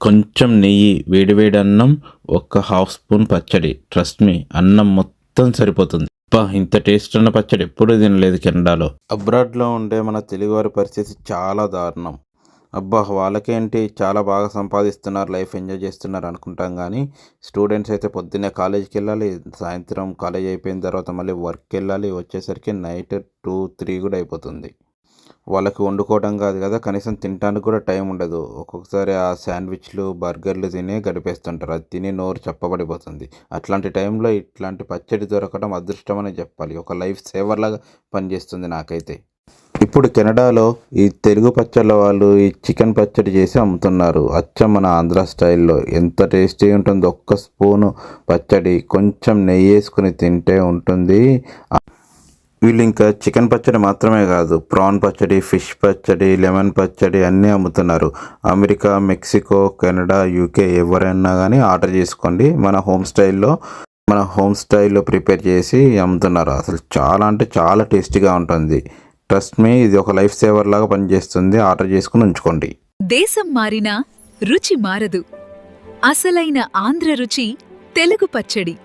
కొంచెం నెయ్యి, వేడివేడి అన్నం, ఒక హాఫ్ స్పూన్ పచ్చడి. ట్రస్ట్ మీ, అన్నం మొత్తం సరిపోతుంది. ఇంత టేస్ట్ ఉన్న పచ్చడి ఎప్పుడూ తినలేదు కెనడాలో. అబ్రాడ్లో ఉండే మన తెలుగువారి పరిస్థితి చాలా దారుణం. వాళ్ళకేంటి చాలా బాగా సంపాదిస్తున్నారు, లైఫ్ ఎంజాయ్ చేస్తున్నారు అనుకుంటాం. కానీ స్టూడెంట్స్ అయితే పొద్దున్నే కాలేజీకి వెళ్ళాలి, సాయంత్రం కాలేజ్ అయిపోయిన తర్వాత మళ్ళీ వర్క్కి వెళ్ళాలి, వచ్చేసరికి నైట్ 2-3 కూడా అయిపోతుంది. వాళ్ళకి వండుకోవడం కాదు కదా, కనీసం తినడానికి కూడా టైం ఉండదు. ఒక్కొక్కసారి ఆ శాండ్విచ్లు, బర్గర్లు తినే గడిపేస్తుంటారు. అది తిని నోరు చప్పబడిపోతుంది. అట్లాంటి టైంలో ఇట్లాంటి పచ్చడి దొరకడం అదృష్టం అని చెప్పాలి. ఒక లైఫ్ సేవర్ లాగా పనిచేస్తుంది నాకైతే. ఇప్పుడు కెనడాలో ఈ తెలుగు పచ్చళ్ళ వాళ్ళు ఈ చికెన్ పచ్చడి చేసి అమ్ముతున్నారు. అచ్చం మన ఆంధ్ర స్టైల్లో. ఎంత టేస్టీ ఉంటుందో. ఒక్క స్పూను పచ్చడి, కొంచెం నెయ్యి వేసుకుని తింటే ఉంటుంది. వీళ్ళు ఇంకా చికెన్ పచ్చడి మాత్రమే కాదు, ప్రాన్ పచ్చడి, ఫిష్ పచ్చడి, లెమన్ పచ్చడి అన్నీ అమ్ముతున్నారు. అమెరికా, మెక్సికో, కెనడా, యూకే ఎవరైనా కానీ ఆర్డర్ చేసుకోండి. మన హోమ్ స్టైల్లో ప్రిపేర్ చేసి అమ్ముతున్నారు. అసలు చాలా అంటే చాలా టేస్టీగా ఉంటుంది. ట్రస్ట్ మీ, ఇది ఒక లైఫ్ సేవర్ లాగా పనిచేస్తుంది. ఆర్డర్ చేసుకుని ఉంచుకోండి. దేశం మారినా రుచి మారదు. అసలైన ఆంధ్ర రుచి తెలుగు పచ్చడి.